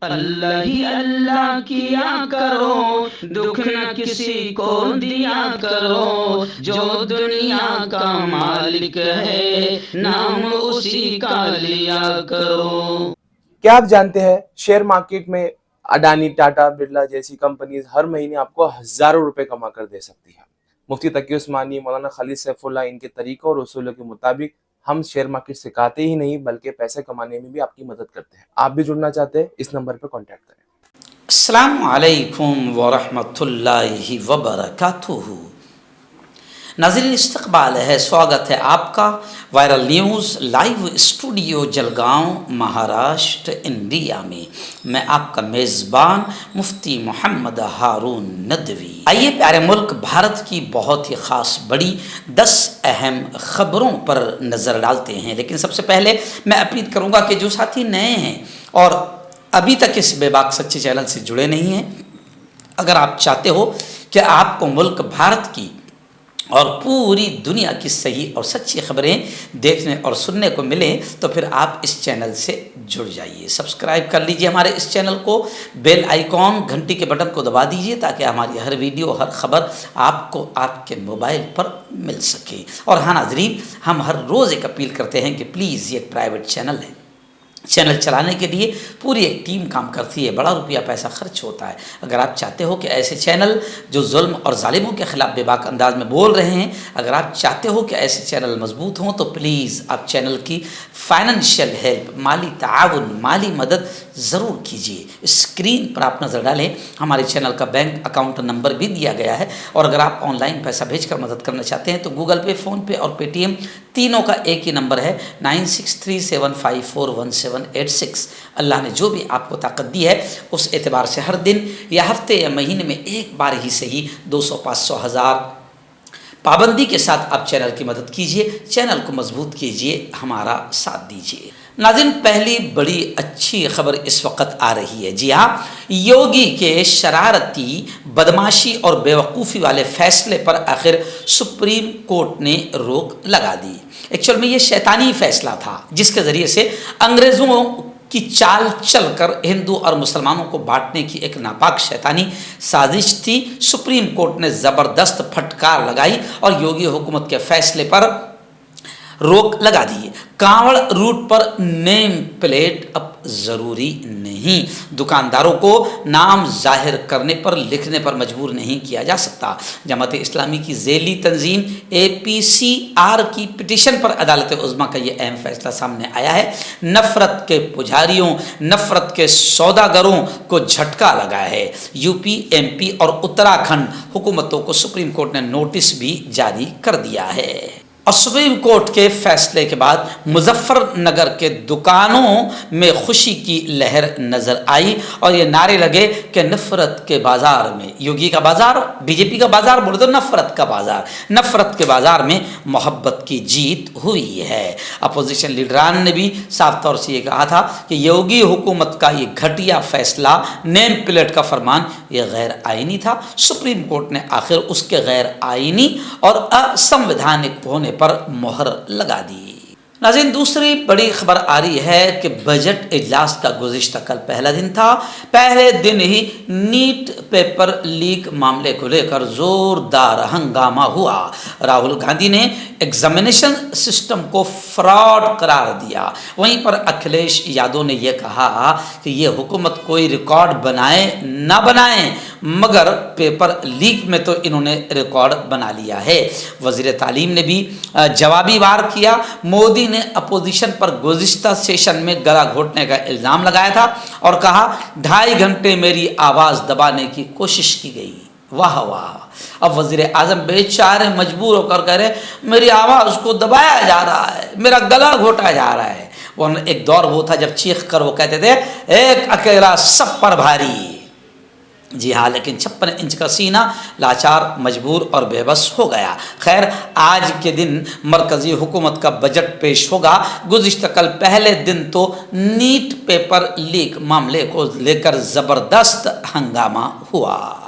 अल्लाह ही अल्लाह किया करो, दुख न किसी को दिया करो, जो दुनिया का मालिक है नाम उसी का लिया करो। क्या आप जानते हैं शेयर मार्केट में अडानी, टाटा, बिरला जैसी कंपनीज हर महीने आपको हजारों रुपए कमा कर दे सकती है। मुफ्ती तकी उस्मानी, मौलाना खालिद सैफुल्लाह इनके तरीकों और उसूलों के मुताबिक हम शेयर मार्केट सिखाते ही नहीं बल्कि पैसे कमाने में भी आपकी मदद करते हैं। आप भी जुड़ना चाहते हैं, इस नंबर पर कॉन्टैक्ट करें। अस्सलामु अलैकुम वरहमतुल्लाहि वबरकातुहू। नाज़रीन, इस्तक़बाल है, स्वागत है आपका viral news live studio Jalgaon, Maharashtra, India में। मैं आपका मेज़बान मुफ्ती मोहम्मद हारून नदवी। आइए प्यारे मुल्क भारत की बहुत ही ख़ास बड़ी 10 अहम ख़बरों पर नज़र डालते हैं। लेकिन सबसे पहले मैं अपील करूँगा कि जो साथी नए हैं और अभी तक इस बेबाक सच्चे चैनल से जुड़े नहीं हैं, अगर आप चाहते हो कि आपको मुल्क भारत की और पूरी दुनिया की सही और सच्ची खबरें देखने और सुनने को मिले तो फिर आप इस चैनल से जुड़ जाइए। सब्सक्राइब कर लीजिए हमारे इस चैनल को, बेल आइकॉन घंटी के बटन को दबा दीजिए ताकि हमारी हर वीडियो, हर खबर आपको आपके मोबाइल पर मिल सके। और हाँ नाज़रीन, हम हर रोज़ एक अपील करते हैं कि प्लीज़, ये एक प्राइवेट चैनल है, चैनल चलाने के लिए पूरी एक टीम काम करती है, बड़ा रुपया पैसा खर्च होता है। अगर आप चाहते हो कि ऐसे चैनल जो जुल्म और जालिमों के ख़िलाफ़ बेबाक अंदाज में बोल रहे हैं, अगर आप चाहते हो कि ऐसे चैनल मजबूत हों तो प्लीज़ आप चैनल की फाइनेंशियल हेल्प, माली ताउन, माली मदद ज़रूर कीजिए। स्क्रीन पर आप नज़र डालें, हमारे चैनल का बैंक अकाउंट नंबर भी दिया गया है। और अगर आप ऑनलाइन पैसा भेजकर मदद करना चाहते हैं तो गूगल पे, फ़ोन पे और पेटीएम तीनों का एक ही नंबर है 9637541786। अल्लाह ने जो भी आपको ताकत दी है उस एतबार से हर दिन या हफ्ते या महीने में एक बार ही सही 200, 500, 1000 पाबंदी के साथ आप चैनल की मदद कीजिए, चैनल को मजबूत कीजिए, हमारा साथ दीजिए। नाज़रीन, पहली बड़ी अच्छी खबर इस वक्त आ रही है। जी हाँ, योगी के शरारती, बदमाशी और बेवकूफ़ी वाले फैसले पर आखिर सुप्रीम कोर्ट ने रोक लगा दी। एक्चुअल में ये शैतानी फैसला था जिसके ज़रिए से अंग्रेज़ों की चाल चलकर हिंदू और मुसलमानों को बांटने की एक नापाक शैतानी साजिश थी। सुप्रीम कोर्ट ने ज़बरदस्त फटकार लगाई और योगी हुकूमत के फैसले पर रोक लगा दी। कांवड़ रूट पर नेम प्लेट अब ज़रूरी नहीं, दुकानदारों को नाम जाहिर करने पर, लिखने पर मजबूर नहीं किया जा सकता। जमात इस्लामी की ज़ेली तंजीम APCR की पिटीशन पर अदालत उज़्मा का ये अहम फैसला सामने आया है। नफ़रत के पुजारियों, नफ़रत के सौदागरों को झटका लगा है। UP, MP और उत्तराखंड हुकूमतों को सुप्रीम कोर्ट ने नोटिस भी जारी कर दिया है। और सुप्रीम कोर्ट के फैसले के बाद मुजफ्फरनगर के दुकानों में खुशी की लहर नजर आई और ये नारे लगे कि नफरत के बाजार में, योगी का बाजार, बीजेपी का बाजार बोले तो नफरत का बाजार, नफरत के बाजार में मोहब्बत की जीत हुई है। अपोजिशन लीडरान ने भी साफ तौर से ये कहा था कि योगी हुकूमत का ये घटिया फैसला, नेम प्लेट का फरमान, ये गैर आईनी था। सुप्रीम कोर्ट ने आखिर उसके गैर आईनी और असंवैधानिक होने पर मोहर लगा दी। नाज़रीन, दूसरी बड़ी खबर आ रही है कि बजट इजलास का गुज़िश्ता कल पहला दिन था। पहले दिन ही नीट पेपर लीक मामले को लेकर ज़ोरदार हंगामा हुआ। राहुल गांधी ने एग्जामिनेशन सिस्टम को फ्रॉड करार दिया। वहीं पर अखिलेश यादव ने यह कहा कि ये हुकूमत कोई रिकॉर्ड बनाए ना बनाए मगर पेपर लीक में तो इन्होंने रिकॉर्ड बना लिया है। वज़ीर तालीम ने भी जवाबी वार किया। मोदी ने अपोजिशन पर गुज़िश्ता सेशन में गला घोटने का इल्ज़ाम लगाया था और कहा 2.5 घंटे मेरी आवाज़ दबाने की कोशिश की गई। वाह वाह। अब वज़ीर आज़म बेचारे मजबूर होकर कह रहे मेरी आवाज़ को दबाया जा रहा है, मेरा गला घोटा जा रहा है। वरना एक दौर वो था जब चीख कर वो कहते थे एक अकेला सब पर भारी। जी हाँ, लेकिन 56 इंच का सीना लाचार, मजबूर और बेबस हो गया। खैर, आज के दिन मरकज़ी हुकूमत का बजट पेश होगा। गुज़िश्ता कल पहले दिन तो नीट पेपर लीक मामले को लेकर ज़बरदस्त हंगामा हुआ।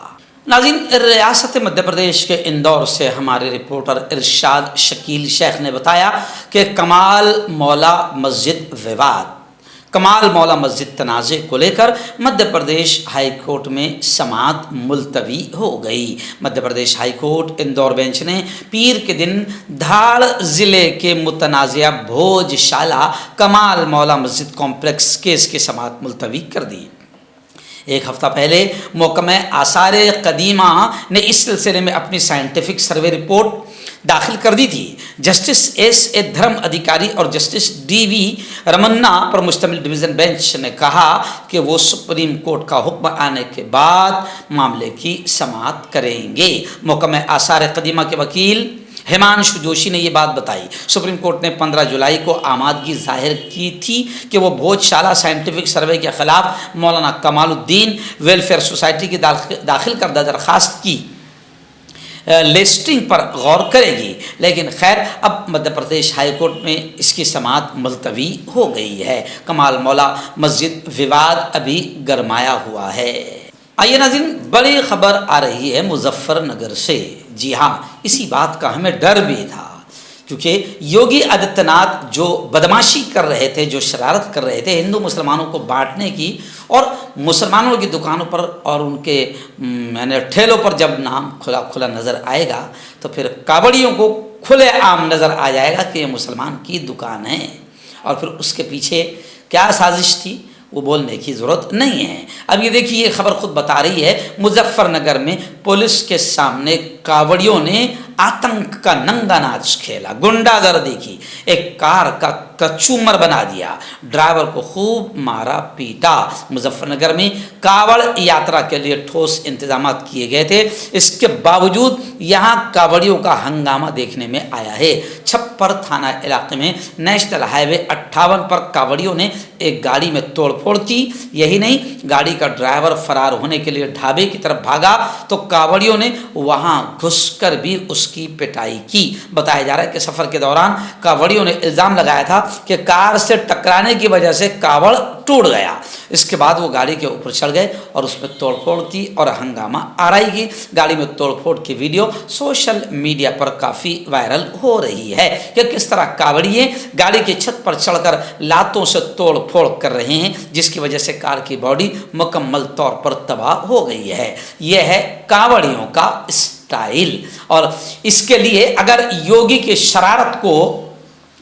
नाज़रीन, रियासत मध्य प्रदेश के इंदौर से हमारे रिपोर्टर इरशाद शकील शेख ने बताया कि कमाल मौला मस्जिद विवाद, कमाल मौला मस्जिद तनाज़े को लेकर मध्य प्रदेश हाई कोर्ट में समाअत मुलतवी हो गई। Madhya Pradesh high court Indore bench ने पीर के दिन धाड़ ज़िले के मुतनाज़िया भोजशाला कमाल मौला मस्जिद कॉम्प्लेक्स केस की समाअत मुलतवी कर दी। एक हफ्ता पहले महकमा आसारे कदीमा ने इस सिलसिले में अपनी साइंटिफिक सर्वे रिपोर्ट दाखिल कर दी थी। Justice S.A. धर्म अधिकारी और जस्टिस D.V. रमन्ना पर मुश्तमिल डिवीज़न बेंच ने कहा कि वो सुप्रीम कोर्ट का हुक्म आने के बाद मामले की समाअत करेंगे। महकमा आसार कदीमा के वकील हिमांशु जोशी ने ये बात बताई। सुप्रीम कोर्ट ने 15 जुलाई को आमादगी जाहिर की थी कि वो भोजशाला साइंटिफिक सर्वे के खिलाफ मौलाना कमालुद्दीन वेलफेयर सोसाइटी की दाखिल करदा दरखास्त की लिस्टिंग पर गौर करेगी, लेकिन खैर अब मध्य प्रदेश हाई कोर्ट में इसकी समाअत मुलतवी हो गई है। कमाल मौला मस्जिद विवाद अभी गरमाया हुआ है। आइए नाज़रीन, बड़ी खबर आ रही है मुजफ्फरनगर से। जी हाँ, इसी बात का हमें डर भी था, क्योंकि योगी आदित्यनाथ जो बदमाशी कर रहे थे, जो शरारत कर रहे थे हिंदू मुसलमानों को बांटने की, और मुसलमानों की दुकानों पर और उनके मैंने ठेलों पर जब नाम खुला खुला नज़र आएगा तो फिर कावड़ियों को खुले आम नज़र आ जाएगा कि ये मुसलमान की दुकान है। और फिर उसके पीछे क्या साजिश थी वो बोलने की ज़रूरत नहीं है। अब ये देखिए, ये खबर खुद बता रही है मुजफ्फरनगर में पुलिस के सामने कावड़ियों ने आतंक का नंगा नाच खेला, गुंडागर्दी की, एक कार का कचूमर बना दिया, ड्राइवर को खूब मारा पीटा। मुजफ्फरनगर में कावड़ यात्रा के लिए ठोस इंतजाम किए गए थे, इसके बावजूद यहाँ कावड़ियों का हंगामा देखने में आया है। छप्पर थाना इलाके में नेशनल हाईवे 58 पर कावड़ियों ने एक गाड़ी में तोड़फोड़ की। यही नहीं, गाड़ी का ड्राइवर फरार होने के लिए ढाबे की तरफ भागा तो कावड़ियों ने वहां घुसकर भी उसकी पिटाई की। बताया जा रहा है कि सफर के दौरान कावड़ियों ने इल्जाम लगाया था कि कार से टकराने की वजह से कावड़ टूट गया। इसके बाद वो गाड़ी के ऊपर चढ़ गए और उसमें तोड़फोड़ की और हंगामा आराई की। गाड़ी में तोड़फोड़ की वीडियो सोशल मीडिया पर काफ़ी वायरल हो रही है कि किस तरह कावड़िए गाड़ी की छत पर चढ़कर लातों से तोड़फोड़ कर रहे हैं, जिसकी वजह से कार की बॉडी मुकम्मल तौर पर तबाह हो गई है। यह है कावड़ियों का स्टाइल। और इसके लिए अगर योगी की शरारत को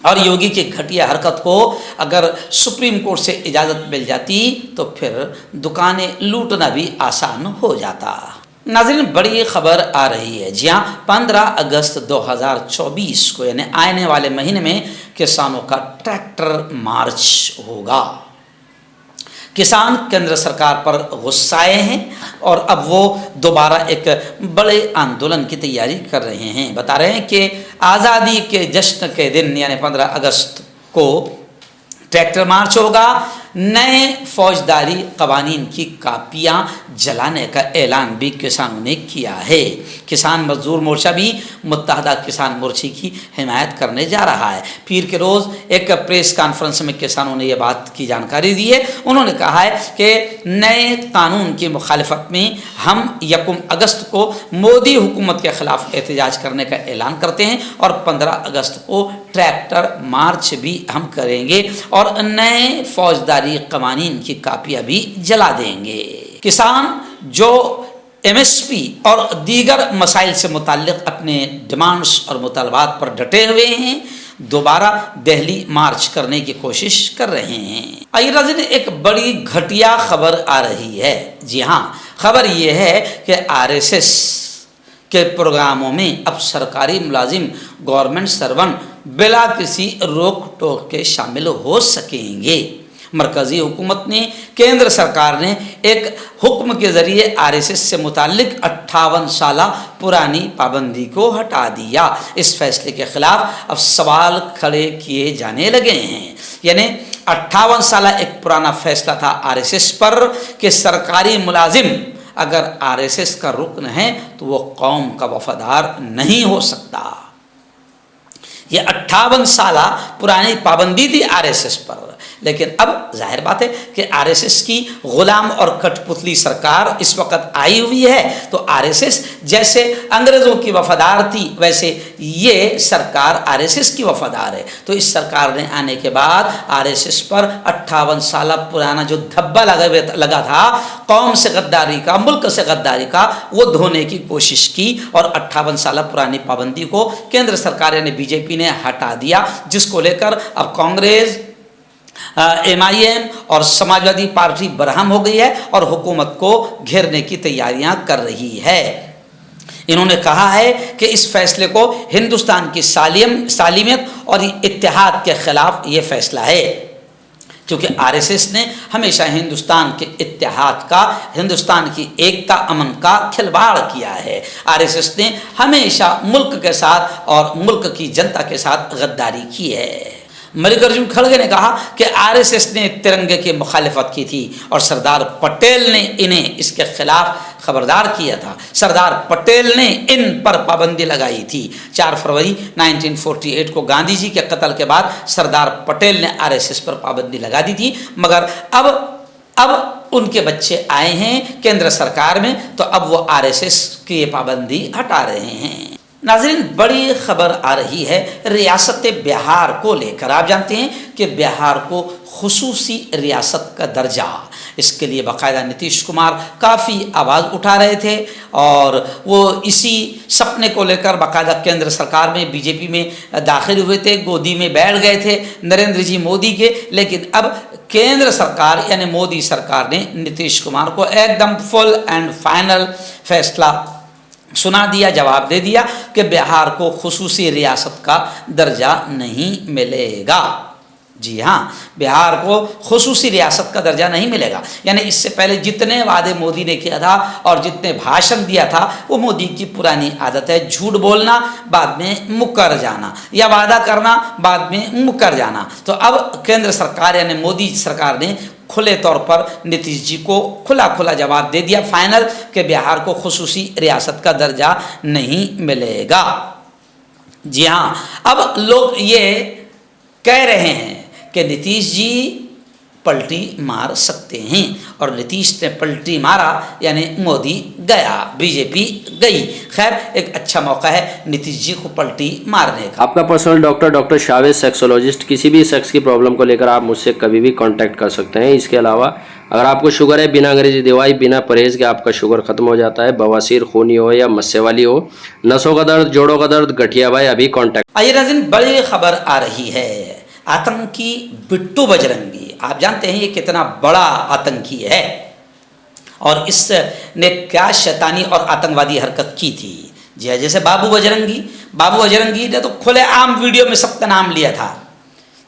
और योगी की घटिया हरकत को अगर सुप्रीम कोर्ट से इजाज़त मिल जाती तो फिर दुकानें लूटना भी आसान हो जाता। नाज़रीन, बड़ी खबर आ रही है। जी हाँ, 15 अगस्त 2024 को यानी आने वाले महीने में किसानों का ट्रैक्टर मार्च होगा। किसान केंद्र सरकार पर गुस्साए हैं और अब वो दोबारा एक बड़े आंदोलन की तैयारी कर रहे हैं। बता रहे हैं कि आज़ादी के जश्न के दिन यानी 15 अगस्त को ट्रैक्टर मार्च होगा। नए फौजदारी कवानीन की कापियां जलाने का ऐलान भी किसानों ने किया है। किसान मजदूर मोर्चा भी मुत्तहदा किसान मोर्चे की हिमायत करने जा रहा है। पीर के रोज़ एक प्रेस कॉन्फ्रेंस में किसानों ने यह बात की जानकारी दी है। उन्होंने कहा है कि नए कानून की मुखालिफत में हम 1 अगस्त को मोदी हुकूमत के ख़िलाफ़ एहतजाज करने का ऐलान करते हैं और 15 अगस्त को ट्रैक्टर मार्च भी हम करेंगे और नए फौजदारी कवानीन की कापियां भी जला देंगे। किसान जो MSP और दीगर मसाइल से मुताल्लिक़ अपने डिमांड्स और मुतालबात पर डटे हुए हैं, दोबारा दिल्ली मार्च करने की कोशिश कर रहे हैं। आइए नाज़रीन, एक बड़ी घटिया खबर आ रही है। जी हाँ, खबर ये है कि RSS के प्रोग्रामों में अब सरकारी मुलाजिम गवर्नमेंट सर्वेंट बिला किसी रोक टोक के शामिल हो सकेंगे। मरकज़ी हुकूमत ने, केंद्र सरकार ने एक हुक्म के ज़रिए RSS से मुताल्लिक़ 58 साल पुरानी पाबंदी को हटा दिया। इस फैसले के ख़िलाफ़ अब सवाल खड़े किए जाने लगे हैं। यानी 58 साल एक पुराना फैसला था RSS पर कि सरकारी मुलाजिम अगर RSS का रुकन है तो वो कौम का वफादार नहीं हो सकता। ये 58 साल पुरानी पाबंदी थी RSS पर लेकिन अब जाहिर बात है कि आरएसएस की गुलाम और कठपुतली सरकार इस वक्त आई हुई है, तो आरएसएस जैसे अंग्रेज़ों की वफादार थी वैसे ये सरकार आरएसएस की वफादार है। तो इस सरकार ने आने के बाद आरएसएस पर 58 साल पुराना जो धब्बा लगा था कौम से गद्दारी का, मुल्क से गद्दारी का, वो धोने की कोशिश की और 58 साल पुरानी पाबंदी को केंद्र सरकार यानी बीजेपी ने हटा दिया, जिसको लेकर अब कांग्रेस, MIM और समाजवादी पार्टी बरहम हो गई है और हुकूमत को घेरने की तैयारियां कर रही है। इन्होंने कहा है कि इस फैसले को हिंदुस्तान की सालिमियत और इत्तेहाद के खिलाफ ये फैसला है, क्योंकि आरएसएस ने हमेशा हिंदुस्तान के इत्तेहाद का, हिंदुस्तान की एकता अमन का खिलवाड़ किया है। आरएसएस ने हमेशा मुल्क के साथ और मुल्क की जनता के साथ गद्दारी की है। मल्लिकार्जुन खड़गे ने कहा कि आरएसएस ने तिरंगे की मुखालिफत की थी और सरदार पटेल ने इन्हें इसके खिलाफ खबरदार किया था। सरदार पटेल ने इन पर पाबंदी लगाई थी। 4 फरवरी 1948 को गांधी जी के कत्ल के बाद सरदार पटेल ने आरएसएस पर पाबंदी लगा दी थी, मगर अब उनके बच्चे आए हैं केंद्र सरकार में, तो अब वो आरएसएस की पाबंदी हटा रहे हैं। नाज़रीन, बड़ी खबर आ रही है रियासत बिहार को लेकर। आप जानते हैं कि बिहार को खुसूसी रियासत का दर्जा, इसके लिए बाकायदा नीतीश कुमार काफ़ी आवाज़ उठा रहे थे और वो इसी सपने को लेकर बाकायदा केंद्र सरकार में, बीजेपी में दाखिल हुए थे, गोदी में बैठ गए थे नरेंद्र जी मोदी के। लेकिन अब केंद्र सरकार यानी मोदी सरकार ने नीतीश कुमार को एकदम फुल एंड फाइनल फैसला सुना दिया, जवाब दे दिया कि बिहार को खुसूसी रियासत का दर्जा नहीं मिलेगा। जी हाँ, बिहार को खुसूसी रियासत का दर्जा नहीं मिलेगा। यानी इससे पहले जितने वादे मोदी ने किया था और जितने भाषण दिया था वो मोदी की पुरानी आदत है, झूठ बोलना बाद में मुकर जाना या वादा करना बाद में मुकर जाना। तो अब केंद्र सरकार यानी मोदी सरकार ने खुले तौर पर नीतीश जी को खुला जवाब दे दिया फाइनल कि बिहार को खुसूसी रियासत का दर्जा नहीं मिलेगा। जी हाँ, अब लोग ये कह रहे हैं कि नीतीश जी पलटी मार सकते हैं और नीतीश ने पलटी मारा यानी मोदी गया, बीजेपी गई। खैर, एक अच्छा मौका है नीतीश जी को पलटी मारने का। आपका पर्सनल डॉक्टर शावेज सेक्सोलॉजिस्ट, किसी भी सेक्स की प्रॉब्लम को लेकर आप मुझसे कभी भी कांटेक्ट कर सकते हैं। इसके अलावा अगर आपको शुगर है, बिना अंग्रेजी दवाई, बिना परहेज के आपका शुगर खत्म हो जाता है, बवासीर, खूनी हो या मस्से वाली हो, नसों का दर्द, जोड़ों का दर्द, गठिया भाई, अभी कांटेक्ट। आइए नाज़रीन, बड़ी खबर आ रही है। आतंकी बिट्टू बजरंगी, आप जानते हैं ये कितना बड़ा आतंकी है और इसने क्या शैतानी और आतंकवादी हरकत की थी। जी हाँ, जैसे बाबू बजरंगी ने तो खुलेआम वीडियो में सबका नाम लिया था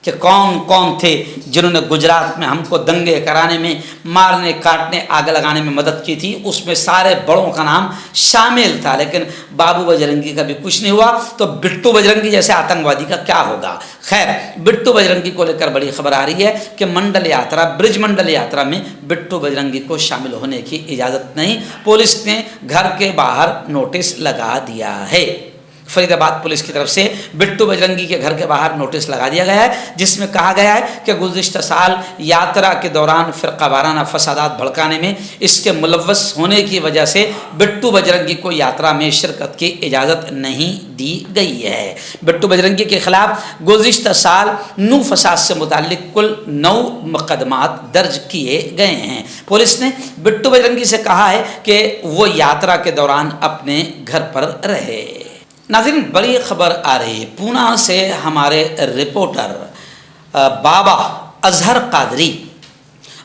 कि कौन कौन थे जिन्होंने गुजरात में हमको दंगे कराने में, मारने, काटने, आग लगाने में मदद की थी। उसमें सारे बड़ों का नाम शामिल था, लेकिन बाबू बजरंगी का भी कुछ नहीं हुआ, तो बिट्टू बजरंगी जैसे आतंकवादी का क्या होगा। खैर, बिट्टू बजरंगी को लेकर बड़ी खबर आ रही है कि मंडल यात्रा, ब्रिज मंडल यात्रा में बिट्टू बजरंगी को शामिल होने की इजाज़त नहीं। पुलिस ने घर के बाहर नोटिस लगा दिया है। फरीदाबाद पुलिस की तरफ से बिट्टू बजरंगी के घर के बाहर नोटिस लगा दिया गया है, जिसमें कहा गया है कि गुज़िश्ता साल यात्रा के दौरान फ़िरक़ा वाराना फसादात भड़काने में इसके मुलव्वस होने की वजह से बिट्टू बजरंगी को यात्रा में शिरकत की इजाज़त नहीं दी गई है। बिट्टू बजरंगी के खिलाफ गुज़िश्ता साल नू फसाद से मुताल्लिक कुल 9 मुकदमात दर्ज किए गए हैं। पुलिस ने बिट्टू बजरंगी से कहा है कि वो यात्रा के दौरान अपने घर पर रहे। नाज़रीन, बड़ी खबर आ रही है पूना से। हमारे रिपोर्टर बाबा अजहर कादरी,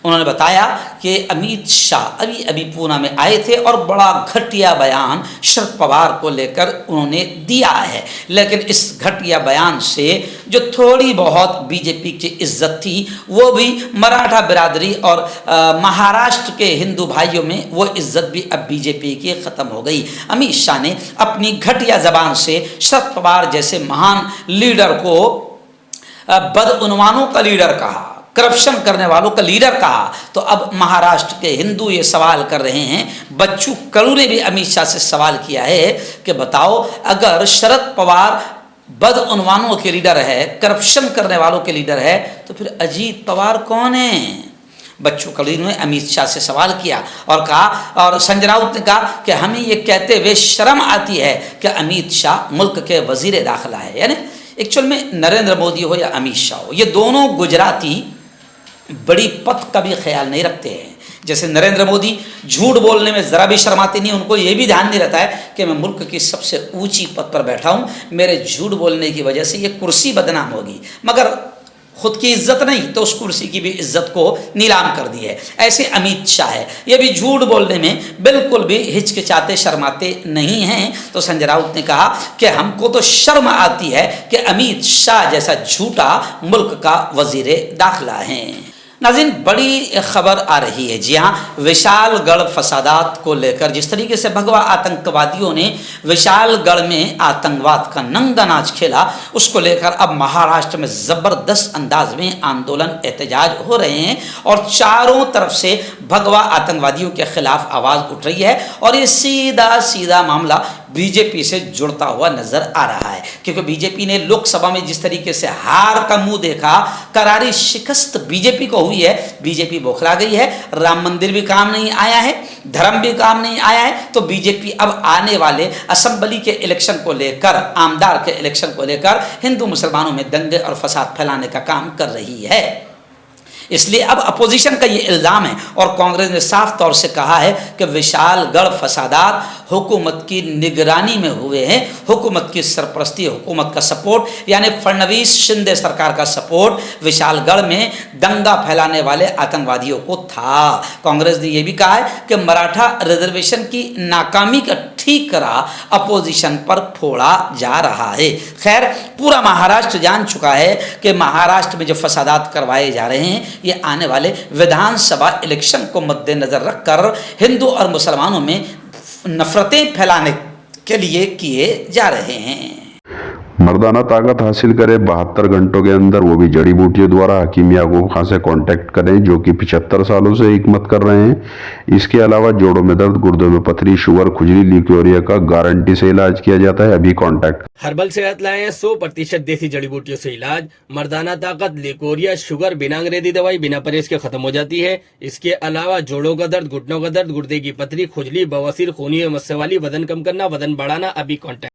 उन्होंने बताया कि अमित शाह अभी पूना में आए थे और बड़ा घटिया बयान शरद पवार को लेकर उन्होंने दिया है। लेकिन इस घटिया बयान से जो थोड़ी बहुत बीजेपी की इज्जत थी वो भी मराठा बिरादरी और महाराष्ट्र के हिंदू भाइयों में वो इज्जत भी अब बीजेपी की ख़त्म हो गई। अमित शाह ने अपनी घटिया ज़बान से शरद पवार जैसे महान लीडर को बदउनवानों का लीडर कहा, करप्शन करने वालों का लीडर कहा। तो अब महाराष्ट्र के हिंदू ये सवाल कर रहे हैं, बच्चू कडू ने भी अमित शाह से सवाल किया है कि बताओ, अगर शरद पवार बदउनवानों के लीडर है, करप्शन करने वालों के लीडर है, तो फिर अजीत पवार कौन है? बच्चों कलील ने अमित शाह से सवाल किया और कहा, और संजय राउत ने कहा कि हमें ये कहते हुए शर्म आती है कि अमित शाह मुल्क के वजीर दाखिला है। यानी एक्चुअल में नरेंद्र मोदी हो या अमित शाह हो, ये दोनों गुजराती बड़ी पद का भी ख्याल नहीं रखते हैं। जैसे नरेंद्र मोदी झूठ बोलने में ज़रा भी शर्माते नहीं, उनको ये भी ध्यान नहीं रहता है कि मैं मुल्क की सबसे ऊंची पद पर बैठा हूँ, मेरे झूठ बोलने की वजह से ये कुर्सी बदनाम होगी, मगर खुद की इज्जत नहीं तो उस कुर्सी की भी इज्जत को नीलाम कर दी है। ऐसे अमित शाह है, ये भी झूठ बोलने में बिल्कुल भी हिचकिचाते शर्माते नहीं हैं। तो संजय राउत ने कहा कि हमको तो शर्म आती है कि अमित शाह जैसा झूठा मुल्क का वजीर दाखिला है। नाज़रीन, बड़ी खबर आ रही है। जी हाँ, विशालगढ़ फसादात को लेकर जिस तरीके से भगवा आतंकवादियों ने विशालगढ़ में आतंकवाद का नंगा नाच खेला, उसको लेकर अब महाराष्ट्र में ज़बरदस्त अंदाज में आंदोलन एहतजाज हो रहे हैं और चारों तरफ से भगवा आतंकवादियों के खिलाफ आवाज़ उठ रही है। और ये सीधा सीधा मामला बीजेपी से जुड़ता हुआ नजर आ रहा है, क्योंकि बीजेपी ने लोकसभा में जिस तरीके से हार का मुंह देखा, करारी शिकस्त बीजेपी को हुई है, बीजेपी बौखला गई है। राम मंदिर भी काम नहीं आया है, धर्म भी काम नहीं आया है, तो बीजेपी अब आने वाले असेंबली के इलेक्शन को लेकर, आमदार के इलेक्शन को लेकर हिंदू मुसलमानों में दंगे और फसाद फैलाने का काम कर रही है। इसलिए अब अपोजिशन का ये इल्ज़ाम है और कांग्रेस ने साफ तौर से कहा है कि विशालगढ़ फसादात हुकूमत की निगरानी में हुए हैं, हुकूमत की सरपरस्ती, हुकूमत का सपोर्ट, यानी फडणवीस शिंदे सरकार का सपोर्ट विशालगढ़ में दंगा फैलाने वाले आतंकवादियों को था। कांग्रेस ने यह भी कहा है कि मराठा रिजर्वेशन की नाकामी का ठीकरा अपोजिशन पर फोड़ा जा रहा है। खैर, पूरा महाराष्ट्र जान चुका है कि महाराष्ट्र में जो फसादात करवाए जा रहे हैं ये आने वाले विधानसभा इलेक्शन को मद्देनजर रखकर हिंदू और मुसलमानों में नफरतें फैलाने के लिए किए जा रहे हैं। मर्दाना ताकत हासिल करें 72 घंटों के अंदर, वो भी जड़ी बूटियों द्वारा। हकीम याकूब खान से कांटेक्ट करें, जो कि 75 सालों से हिकमत कर रहे हैं। इसके अलावा जोड़ों में दर्द, गुर्दों में पथरी, शुगर, खुजली, ल्यूकेरिया का गारंटी से इलाज किया जाता है। अभी कांटेक्ट। हर्बल सेहत लाए हैं 100% देसी जड़ी बूटियों से इलाज। मर्दाना ताकत, लिकोरिया, शुगर बिना अंग्रेजी दवाई, बिना परहेज के खत्म हो जाती है। इसके अलावा जोड़ों का दर्द, घुटनों का दर्द, गुर्दे की पथरी, खुजली, बवासीर, खूनी मस्से वाली, वजन कम करना, वजन बढ़ाना। अभी कांटेक्ट।